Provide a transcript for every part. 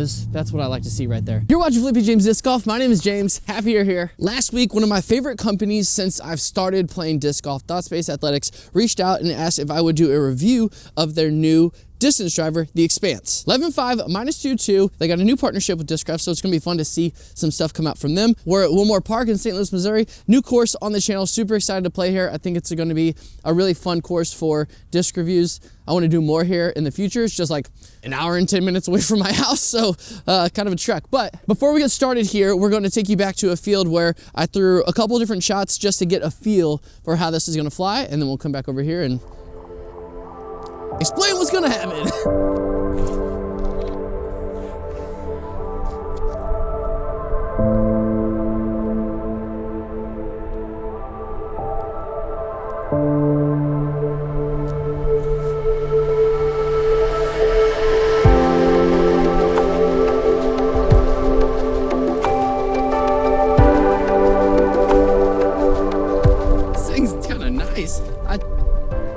because that's what I like to see right there. You're watching Flippy James Disc Golf. My name is James. Happy you're here. Last week, one of my favorite companies since I've started playing disc golf, Thought Space Athletics, reached out and asked if I would do a review of their new distance driver, the Expanse. 11.5 -2.2. They got a new partnership with Discraft, so it's gonna be fun to see some stuff come out from them. We're at Wilmore Park in St. Louis, Missouri. New course on the channel. Super excited to play here. I think it's gonna be a really fun course for disc reviews. I wanna do more here in the future. It's just like an hour and 10 minutes away from my house, so kind of a trek. But before we get started here, we're gonna take you back to a field where I threw a couple different shots just to get a feel for how this is gonna fly, and then we'll come back over here and explain what's gonna happen. This thing's kind of nice. I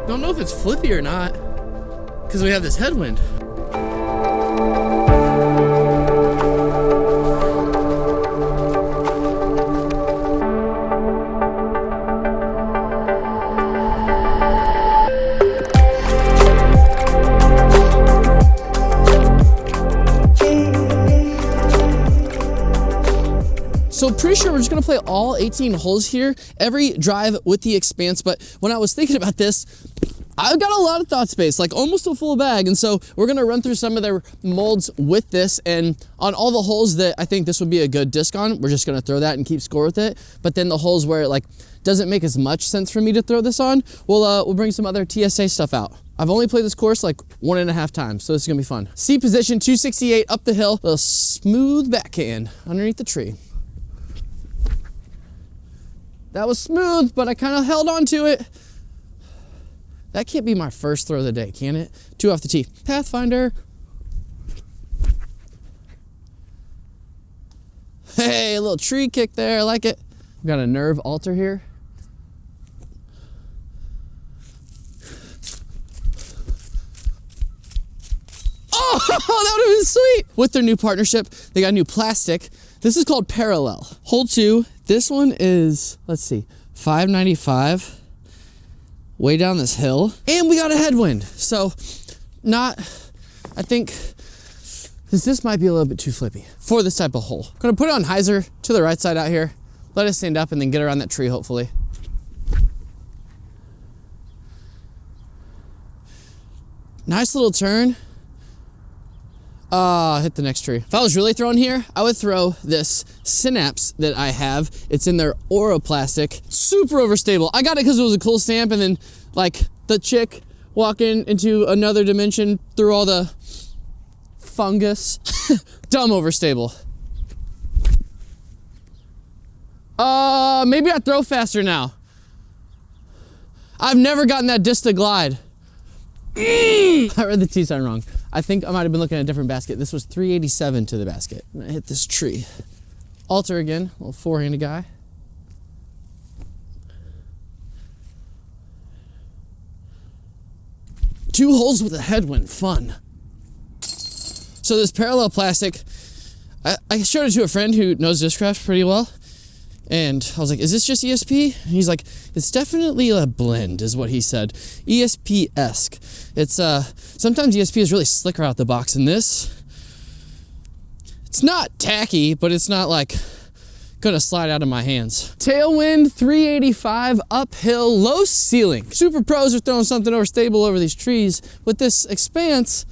don't know if it's flippy or not, because we have this headwind. So pretty sure we're just gonna play all 18 holes here, every drive with the Expanse. But when I was thinking about this, I've got a lot of thought space, like almost a full bag. And so we're gonna run through some of their molds with this, and on all the holes that I think this would be a good disc on, we're just gonna throw that and keep score with it. But then the holes where it like doesn't make as much sense for me to throw this on, we'll bring some other TSA stuff out. I've only played this course like 1.5 times, so this is gonna be fun. C position, 268 up the hill, a little smooth backhand underneath the tree. That was smooth, but I kind of held on to it. That can't be my first throw of the day, can it? 2 off the tee. Pathfinder. Hey, a little tree kick there, I like it. We've got a nerve alter here. Oh, that would have been sweet. With their new partnership, they got new plastic. This is called Parallel. Hole 2, this one is, let's see, 595. Way down this hill, and we got a headwind. So I think this might be a little bit too flippy for this type of hole. I'm gonna put it on hyzer to the right side out here, let it stand up, and then get around that tree hopefully. Nice little turn. Hit the next tree. If I was really throwing here, I would throw this Synapse that I have. It's in their Oroplastic. Super overstable. I got it because it was a cool stamp, and then like the chick walking into another dimension through all the fungus. Dumb overstable. Maybe I throw faster now. I've never gotten that disc to glide. I read the T sign wrong. I think I might have been looking at a different basket. This was 387 to the basket. I'm gonna hit this tree. Alter again, little four-handed guy. Two holes with a headwind, fun. So this Parallel plastic, I showed it to a friend who knows Discraft pretty well. And I was like, is this just ESP? And he's like, it's definitely a blend, is what he said. ESP-esque. It's, sometimes ESP is really slicker out the box, and this, it's not tacky, but it's not like gonna slide out of my hands. Tailwind, 385, uphill, low ceiling. Super pros are throwing something overstable over these trees. With this Expanse,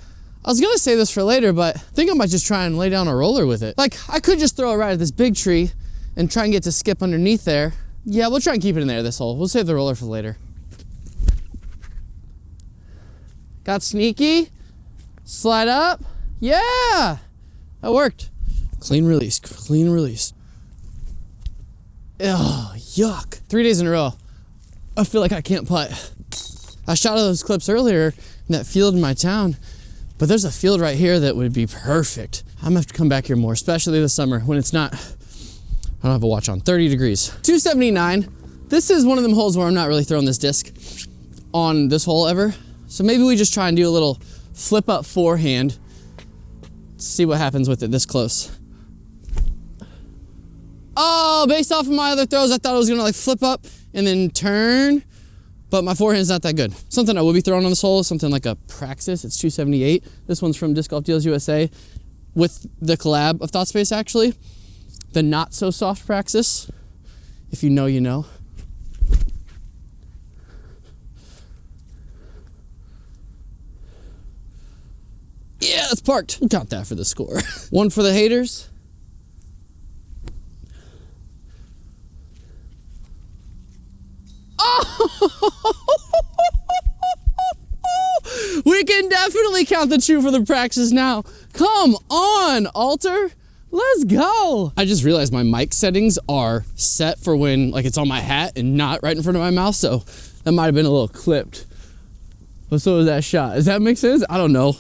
I was gonna say this for later, but I think I might just try and lay down a roller with it. Like, I could just throw it right at this big tree and try and get to skip underneath there. Yeah, we'll try and keep it in there this hole. We'll save the roller for later. Got sneaky. Slide up. Yeah, that worked. Clean release, clean release. Oh, yuck. 3 days in a row, I feel like I can't putt. I shot all those clips earlier in that field in my town, but there's a field right here that would be perfect. I'm gonna have to come back here more, especially this summer when it's not, I don't have a watch on, 30 degrees. 279. This is one of them holes where I'm not really throwing this disc on this hole ever. So maybe we just try and do a little flip up forehand see what happens with it this close. Oh, based off of my other throws, I thought it was gonna like flip up and then turn, but my forehand's not that good. Something I will be throwing on this hole is something like a Praxis. It's 278. This one's from Disc Golf Deals USA with the collab of ThoughtSpace, actually. The not so soft Praxis. If you know, you know. Yeah, it's parked. Got that for the score. One for the haters. We can definitely count the two for the Praxis now. Come on, Alter. Let's go. I just realized my mic settings are set for when like it's on my hat and not right in front of my mouth, so that might have been a little clipped. But so was that shot. Does that make sense? I don't know.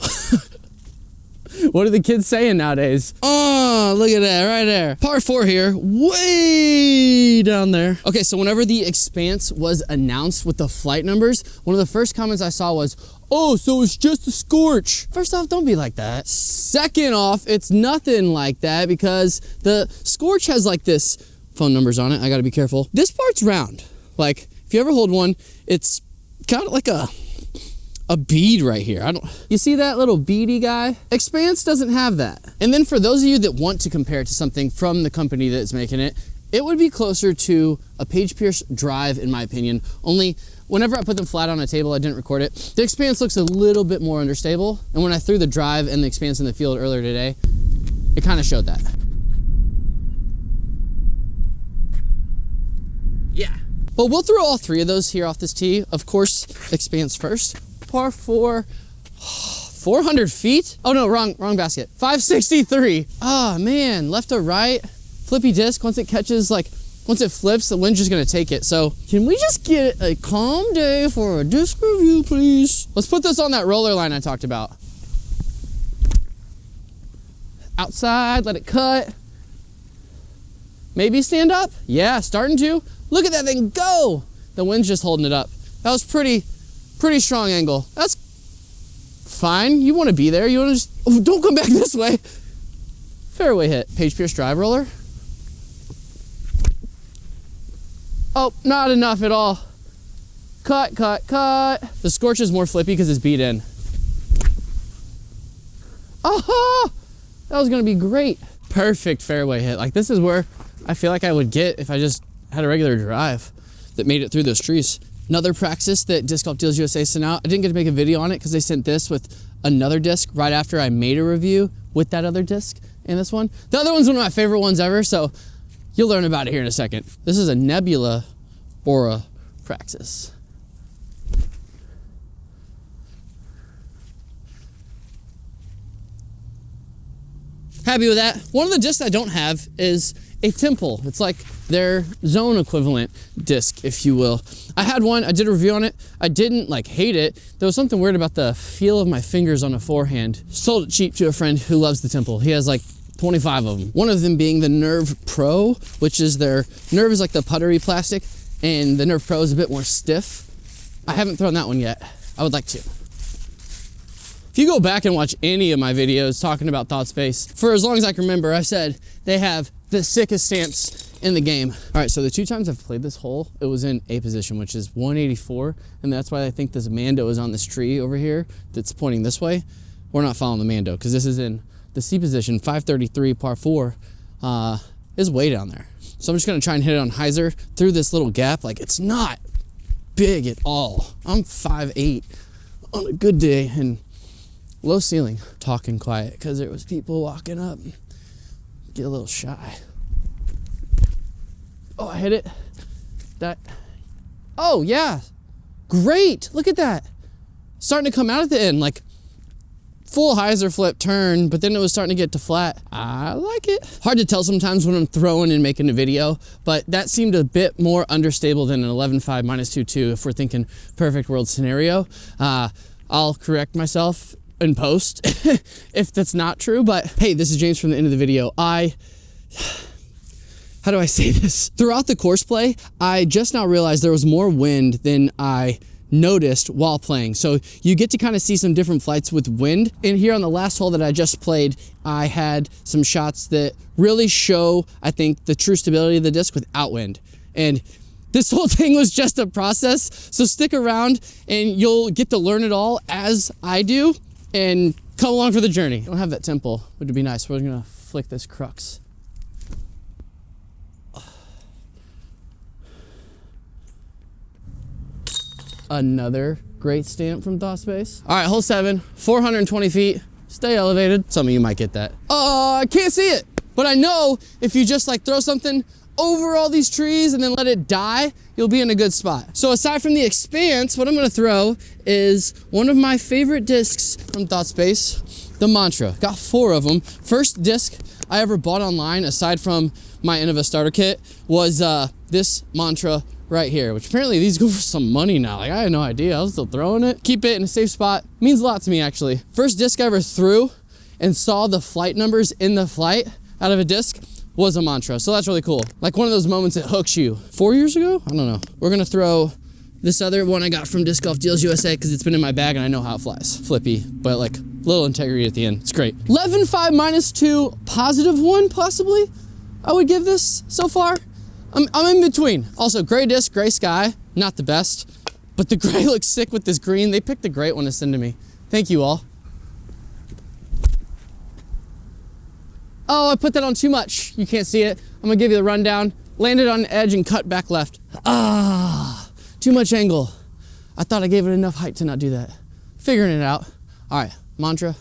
What are the kids saying nowadays? Oh, look at that right there. Par 4 here, way down there. Okay, so whenever the Expanse was announced with the flight numbers, one of the first comments I saw was, oh, so it's just a Scorch. First off, don't be like that. Second off, it's nothing like that because the Scorch has like this, phone numbers on it, I gotta be careful. This part's round. Like, if you ever hold one, it's got like a bead right here. You see that little beady guy? Expanse doesn't have that. And then for those of you that want to compare it to something from the company that's making it, it would be closer to a Paige Pierce drive in my opinion, only whenever I put them flat on a table, I didn't record it. The Expanse looks a little bit more understable, and when I threw the drive and the Expanse in the field earlier today, it kind of showed that. Yeah. But we'll throw all three of those here off this tee. Of course, Expanse first. Par 4, 400 feet? Oh no, wrong basket. 563. Oh man, left to right, flippy disc. Once it catches, like, once it flips, the wind's just gonna take it. So can we just get a calm day for a disc review, please? Let's put this on that roller line I talked about. Outside, let it cut. Maybe stand up? Yeah, starting to. Look at that thing go. The wind's just holding it up. That was pretty strong angle. That's fine. You want to be there. You want to just, oh, don't come back this way. Fairway hit. Paige Pierce drive roller. Oh, not enough at all. Cut. The Scorch is more flippy because it's beat in. Oh, that was going to be great. Perfect fairway hit. Like, this is where I feel like I would get if I just had a regular drive that made it through those trees. Another Praxis that Disc Golf Deals USA sent out. I didn't get to make a video on it because they sent this with another disc right after I made a review with that other disc and this one. The other one's one of my favorite ones ever, so you'll learn about it here in a second. This is a Nebula Aura Praxis. Happy with that. One of the discs I don't have is a Temple. It's like their zone equivalent disc, if you will. I had one, I did a review on it. I didn't like hate it. There was something weird about the feel of my fingers on a forehand. Sold it cheap to a friend who loves the Temple. He has like 25 of them. One of them being the Nerve Pro, which is their, Nerve is like the puttery plastic, and the Nerve Pro is a bit more stiff. I haven't thrown that one yet. I would like to. If you go back and watch any of my videos talking about ThoughtSpace, for as long as I can remember, I said they have the sickest stance in the game. All right, so the two times I've played this hole, it was in A position, which is 184, and that's why I think this Mando is on this tree over here that's pointing this way. We're not following the Mando, because this is in the C position, 533, par 4, is way down there. So I'm just gonna try and hit it on hyzer through this little gap. Like, it's not big at all. I'm 5'8" on a good day, and low ceiling. Talking quiet, because there was people walking up. Get a little shy. Oh, I hit it. That. Oh, yeah. Great. Look at that. Starting to come out at the end, like full hyzer flip turn, but then it was starting to get to flat. I like it. Hard to tell sometimes when I'm throwing and making a video, but that seemed a bit more understable than an 11.5 -2.2 if we're thinking perfect world scenario. I'll correct myself in post if that's not true, but hey, this is James from the end of the video. How do I say this? Throughout the course play, I just now realized there was more wind than I noticed while playing. So you get to kind of see some different flights with wind. And here on the last hole that I just played, I had some shots that really show, I think, the true stability of the disc without wind. And this whole thing was just a process. So stick around and you'll get to learn it all as I do and come along for the journey. I don't have that tempo, would it be nice? We're gonna flick this crux. Another great stamp from Thought Space. All right, hole 7, 420 feet. Stay elevated. Some of you might get that. I can't see it, but I know if you just like throw something over all these trees and then let it die, you'll be in a good spot. So aside from the Expanse, what I'm gonna throw is one of my favorite discs from Thought Space, the Mantra. Got 4 of them. First disc I ever bought online, aside from my Innova starter kit, was this Mantra right here, which apparently these go for some money now. Like, I had no idea. I was still throwing it. Keep it in a safe spot. Means a lot to me, actually. First disc I ever threw and saw the flight numbers in the flight out of a disc was a Mantra. So that's really cool. Like one of those moments that hooks you. 4 years ago? I don't know. We're gonna throw this other one I got from Disc Golf Deals USA because it's been in my bag and I know how it flies. Flippy, but like little integrity at the end. It's great. 11.5 -2, +1 possibly, I would give this so far. I'm in between. Also, gray disc, gray sky, not the best, but the gray looks sick with this green. They picked a great one to send to me. Thank you all. Oh, I put that on too much. You can't see it. I'm gonna give you the rundown. Landed on the edge and cut back left. Too much angle. I thought I gave it enough height to not do that. Figuring it out. All right, Mantra.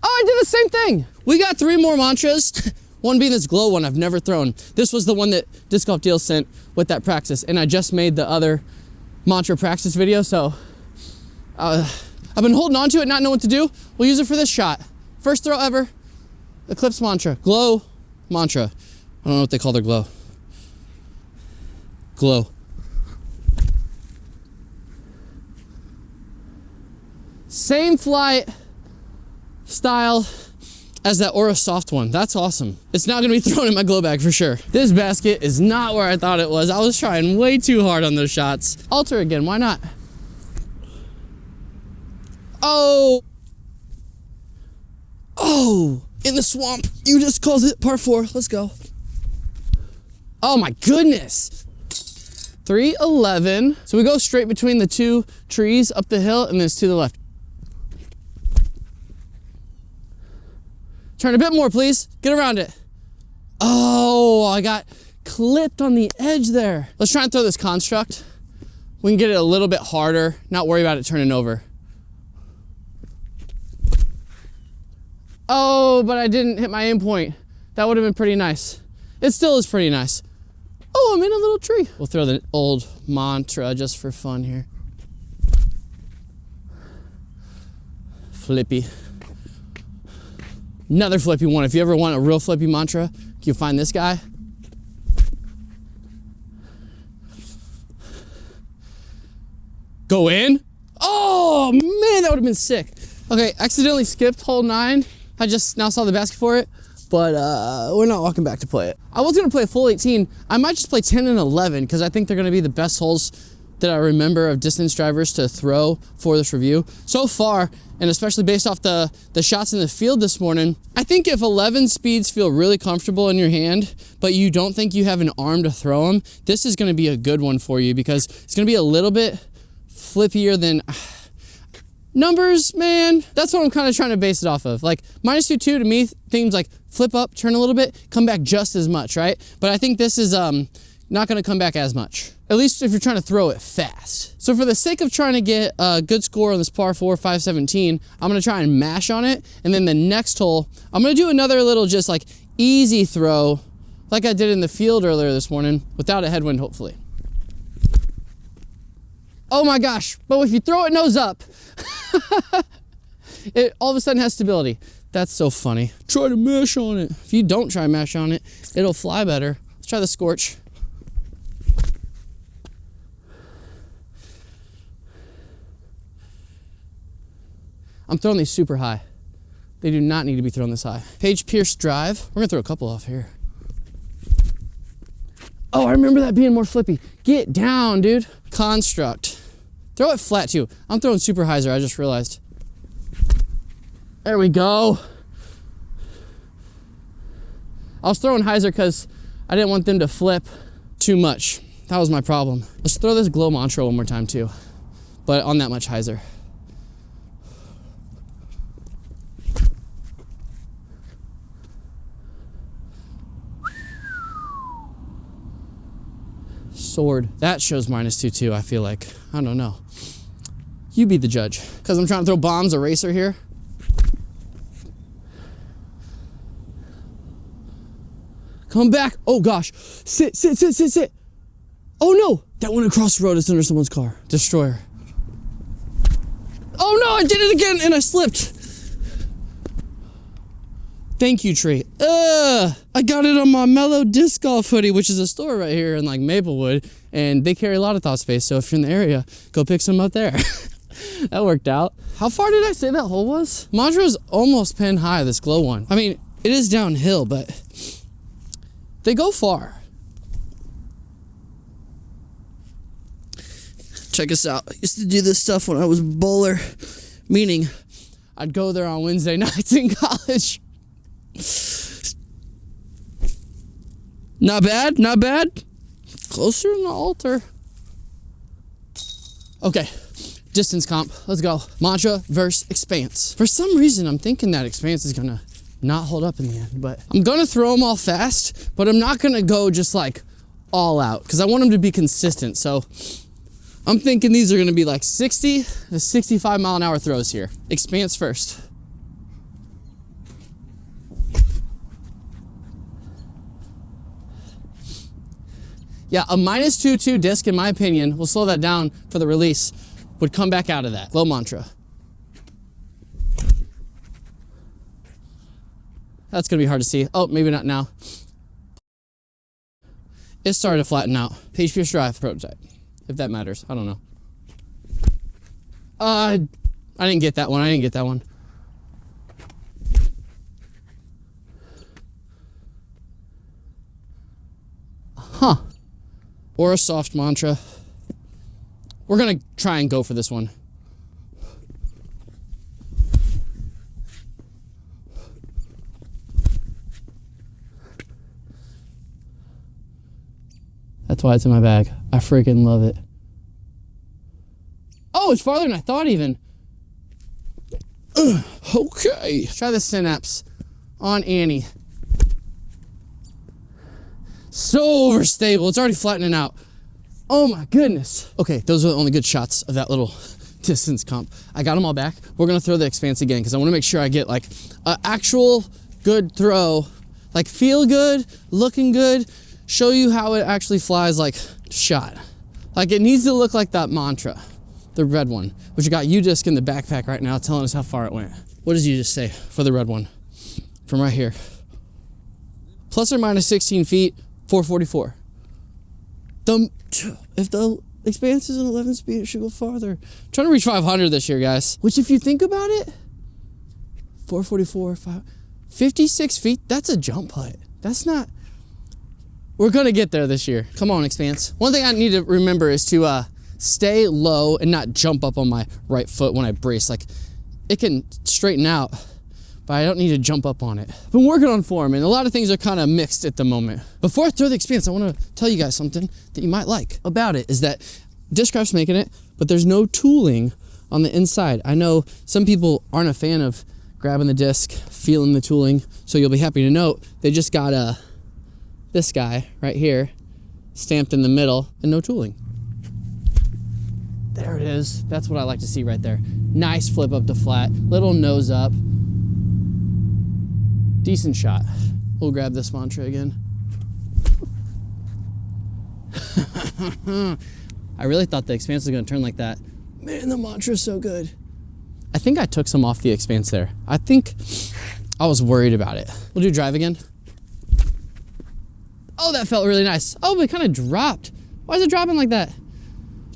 Oh, I did the same thing. We got 3 more Mantras. One being this glow one I've never thrown. This was the one that Disc Golf Deals sent with that Praxis, and I just made the other Mantra Praxis video, so I've been holding on to it, not knowing what to do. We'll use it for this shot. First throw ever. Eclipse Mantra. Glow Mantra. I don't know what they call their glow. Glow. Same flight style as that Aura Soft one. That's awesome. It's not gonna be thrown in my glow bag for sure. This basket is not where I thought it was. I was trying way too hard on those shots. Alter again, why not? Oh, in the swamp. You just calls it par 4. Let's go. Oh my goodness. 311. So we go straight between the 2 trees up the hill and then it's to the left. Turn a bit more, please. Get around it. Oh, I got clipped on the edge there. Let's try and throw this construct. We can get it a little bit harder, not worry about it turning over. Oh, but I didn't hit my aim point. That would have been pretty nice. It still is pretty nice. Oh, I'm in a little tree. We'll throw the old Mantra just for fun here. Flippy. Another flippy one. If you ever want a real flippy Mantra, you find this guy. Go in. Oh man, that would have been sick. Okay, accidentally skipped hole 9. I just now saw the basket for it, but we're not walking back to play it. I was gonna play a full 18. I might just play 10 and 11 because I think they're gonna be the best holes that I remember of distance drivers to throw for this review. So far, and especially based off the shots in the field this morning, I think if 11 speeds feel really comfortable in your hand, but you don't think you have an arm to throw them, this is gonna be a good one for you because it's gonna be a little bit flippier than... Numbers, man, that's what I'm kind of trying to base it off of. Like -2 to me seems like flip up, turn a little bit, come back just as much, right? But I think this is not gonna come back as much, at least if you're trying to throw it fast. So for the sake of trying to get a good score on this par 4 517, I'm gonna try and mash on it. And then the next hole, I'm gonna do another little just like easy throw like I did in the field earlier this morning without a headwind, hopefully. Oh my gosh, but if you throw it nose up, it all of a sudden has stability. That's so funny. Try to mash on it. If you don't try and mash on it, it'll fly better. Let's try the Scorch. I'm throwing these super high. They do not need to be thrown this high. Paige Pierce drive. We're gonna throw a couple off here. Oh, I remember that being more flippy. Get down, dude. Construct. Throw it flat too. I'm throwing super hyzer, I just realized. There we go. I was throwing hyzer because I didn't want them to flip too much. That was my problem. Let's throw this glow mantra one more time too, but on that much hyzer. Sword. That shows -2 too, I feel like. I don't know. You be the judge. Because I'm trying to throw bombs eraser here. Come back. Oh gosh. Sit. Oh no. That went across the road. It's under someone's car. Destroyer. Oh no, I did it again and I slipped. Thank you, tree. I got it on my Mellow Disc Golf hoodie, which is a store right here in like Maplewood, and they carry a lot of Thought Space, so if you're in the area, go pick some up there. That worked out. How far did I say that hole was? Mantra's almost pin high, this glow one. I mean, it is downhill, but they go far. Check us out. I used to do this stuff when I was a bowler, meaning I'd go there on Wednesday nights in college. Not bad, not bad. Closer than the altar. Okay, distance comp, let's go. Mantra versus Expanse. For some reason, I'm thinking that Expanse is gonna not hold up in the end, but I'm gonna throw them all fast, but I'm not gonna go just like all out, because I want them to be consistent, so I'm thinking these are gonna be like 60 to 65 mile an hour throws here. Expanse first. Yeah, a -2 disc, in my opinion, will slow that down for the release, would come back out of that. Glow Mantra. That's gonna be hard to see. Oh, maybe not now. It started to flatten out. Page Pierce Drive prototype, if that matters. I don't know. I didn't get that one. Huh. Or a soft mantra. We're gonna try and go for this one. That's why it's in my bag. I freaking love it. Oh, it's farther than I thought even. Okay. Try the Synapse on Annie. So overstable. It's already flattening out. Oh my goodness. Okay, those are the only good shots of that little distance comp. I got them all back. We're gonna throw the Expanse again because I want to make sure I get like an actual good throw, like feel good, looking good, show you how it actually flies like shot. Like it needs to look like that Mantra, the red one, which got U-Disc in the backpack right now telling us how far it went. What does U-Disc say for the red one? From right here. Plus or minus 16 feet, 444. If the Expanse is an 11 speed, it should go farther. I'm trying to reach 500 this year, guys. Which, if you think about it, 444, 56 feet, that's a jump putt. That's not... We're gonna get there this year. Come on, Expanse. One thing I need to remember is to stay low and not jump up on my right foot when I brace. Like, it can straighten out, but I don't need to jump up on it. I've been working on form, and a lot of things are kind of mixed at the moment. Before I throw the Expanse, I want to tell you guys something that you might like about it, is that Discraft's making it, but there's no tooling on the inside. I know some people aren't a fan of grabbing the disc, feeling the tooling, so you'll be happy to note they just got this guy right here stamped in the middle and no tooling. There it is. That's what I like to see right there. Nice flip up to flat, little nose up. Decent shot. We'll grab this Mantra again. I really thought the Expanse was gonna turn like that. Man, the Mantra's so good. I think I took some off the Expanse there. I think I was worried about it. We'll do drive again. Oh, that felt really nice. Oh, but it kind of dropped. Why is it dropping like that?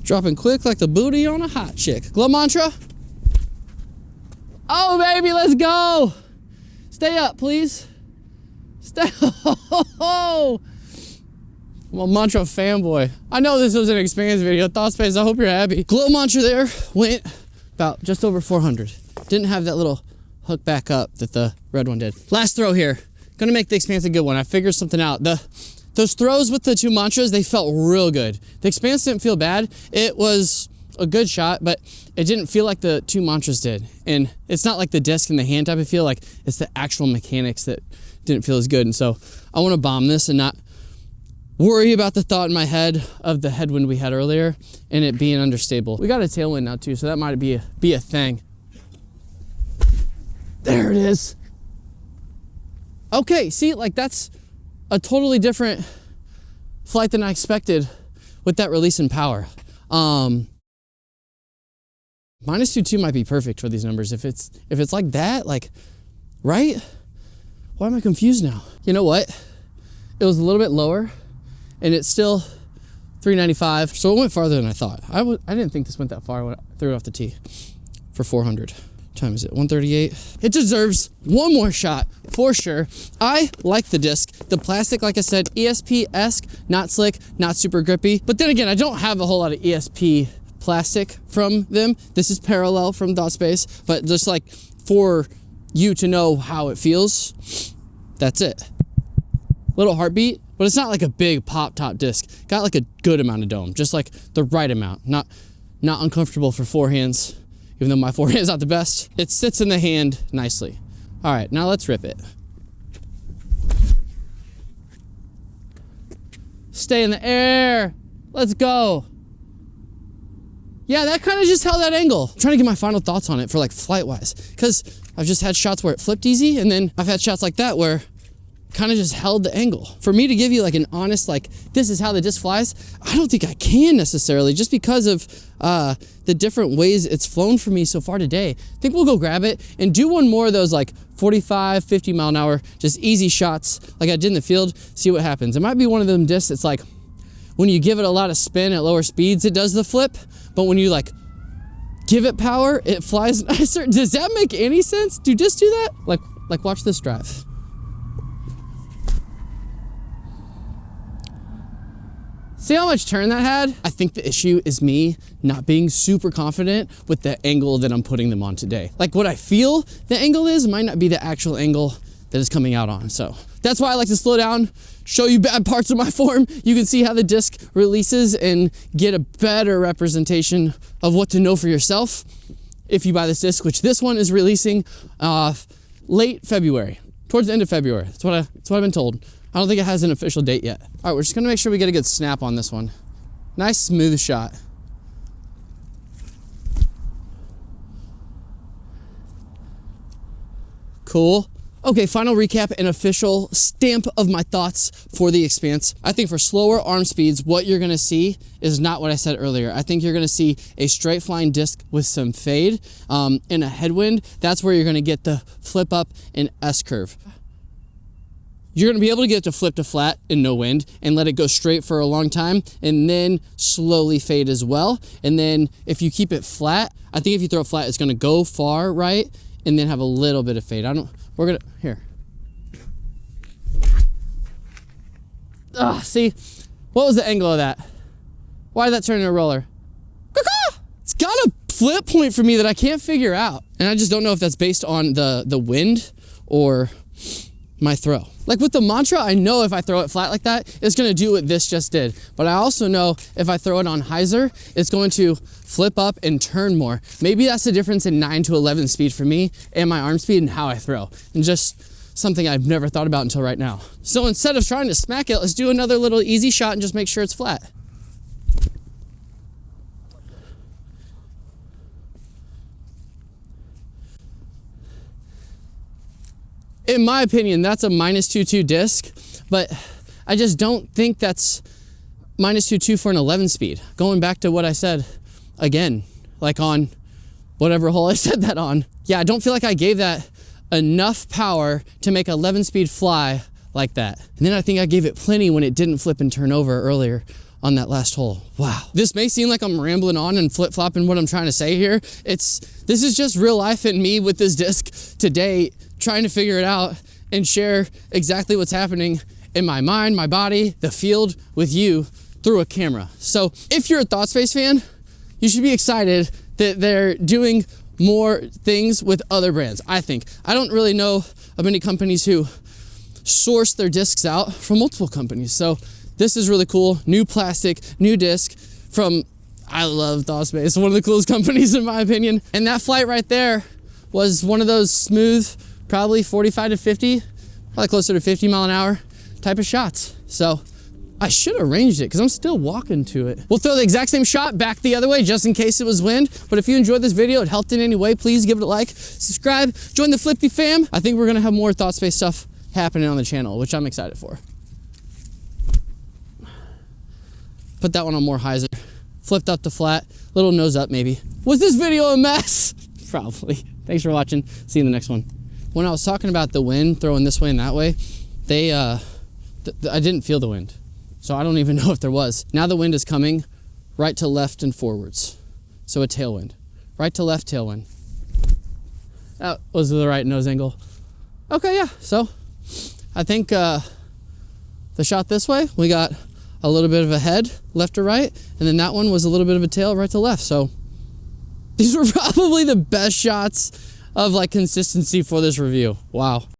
Dropping quick like the booty on a hot chick. Glow Mantra. Oh, baby, let's go. Stay up, please. Stay. Oh, I'm a Mantra fanboy. I know this was an Expanse video. ThoughtSpace, I hope you're happy. Glow Mantra there went about just over 400. Didn't have that little hook back up that the red one did. Last throw here. Gonna make the Expanse a good one. I figured something out. Those throws with the two Mantras, they felt real good. The Expanse didn't feel bad. It was a good shot, but it didn't feel like the two Mantras did. And it's not like the disc and the hand type of feel, like it's the actual mechanics that didn't feel as good. And so I want to bomb this and not worry about the thought in my head of the headwind we had earlier and it being understable. We got a tailwind now too, so that might be a thing. There it is. Okay, see, like that's a totally different flight than I expected with that release in power. Minus 2.2 might be perfect for these numbers. If it's like that, like, right? Why am I confused now? You know what? It was a little bit lower and it's still 395. So it went farther than I thought. I didn't think this went that far when I threw it off the tee for 400. What time is it? 138. It deserves one more shot for sure. I like the disc. The plastic, like I said, ESP-esque, not slick, not super grippy. But then again, I don't have a whole lot of ESP plastic from them. This is Parallel from ThoughtSpace, but just like for you to know how it feels, that's it. Little heartbeat, but it's not like a big pop top disc. Got like a good amount of dome, just like the right amount. Not uncomfortable for forehands, even though my forehand is not the best. It sits in the hand nicely. All right, now let's rip it. Stay in the air. Let's go. Yeah, that kind of just held that angle. I'm trying to get my final thoughts on it for like flight-wise, because I've just had shots where it flipped easy, and then I've had shots like that where kind of just held the angle. For me to give you like an honest, like, this is how the disc flies, I don't think I can necessarily, just because of the different ways it's flown for me so far today. I think we'll go grab it and do one more of those like 45, 50 mile an hour, just easy shots like I did in the field, see what happens. It might be one of them discs that's like, when you give it a lot of spin at lower speeds, it does the flip, but when you like give it power, it flies nicer. Does that make any sense? Do discs do that? Like watch this drive. See how much turn that had? I think the issue is me not being super confident with the angle that I'm putting them on today. Like what I feel the angle is might not be the actual angle that is coming out on. So that's why I like to slow down, show you bad parts of my form. You can see how the disc releases and get a better representation of what to know for yourself if you buy this disc, which this one is releasing late February, towards the end of February. That's what I've been told. I don't think it has an official date yet. All right, we're just gonna make sure we get a good snap on this one. Nice smooth shot. Cool. Okay, final recap and official stamp of my thoughts for the Expanse. I think for slower arm speeds, what you're gonna see is not what I said earlier. I think you're gonna see a straight flying disc with some fade in a headwind. That's where you're gonna get the flip up and S-curve. You're gonna be able to get it to flip to flat in no wind and let it go straight for a long time and then slowly fade as well. And then if you keep it flat, I think if you throw it flat, it's gonna go far right and then have a little bit of fade. Here. See, what was the angle of that? Why did that turn into a roller? It's got a flip point for me that I can't figure out. And I just don't know if that's based on the wind or my throw. Like with the Mantra, I know if I throw it flat like that, it's gonna do what this just did. But I also know if I throw it on hyzer, it's going to flip up and turn more. Maybe that's the difference in 9 to 11 speed for me and my arm speed and how I throw. And just something I've never thought about until right now. So instead of trying to smack it, let's do another little easy shot and just make sure it's flat. In my opinion, that's a minus 2.2 disc, but I just don't think that's minus 2.2 for an 11 speed. Going back to what I said again, like on whatever hole I said that on. Yeah, I don't feel like I gave that enough power to make 11 speed fly like that. And then I think I gave it plenty when it didn't flip and turn over earlier on that last hole. Wow. This may seem like I'm rambling on and flip-flopping what I'm trying to say here. This is just real life and me with this disc today, trying to figure it out and share exactly what's happening in my mind, my body, the field with you through a camera. So if you're a ThoughtSpace fan, you should be excited that they're doing more things with other brands, I think. I don't really know of many companies who source their discs out from multiple companies. So this is really cool. New plastic, new disc from, I love ThoughtSpace, one of the coolest companies in my opinion. And that flight right there was one of those smooth, probably 45 to 50, probably closer to 50 mile an hour type of shots. So I should have arranged it because I'm still walking to it. We'll throw the exact same shot back the other way just in case it was wind. But if you enjoyed this video, it helped in any way, please give it a like, subscribe, join the Flippy fam. I think we're gonna have more ThoughtSpace stuff happening on the channel, which I'm excited for. Put that one on more hyzer. Flipped up to flat, little nose up maybe. Was this video a mess? Probably. Thanks for watching. See you in the next one. When I was talking about the wind throwing this way and that way, I didn't feel the wind. So I don't even know if there was. Now the wind is coming right to left and forwards. So a tailwind. Right to left tailwind. That was the right nose angle. Okay, yeah. So I think the shot this way, we got a little bit of a head left to right, and then that one was a little bit of a tail right to left. So these were probably the best shots of like consistency for this review. Wow.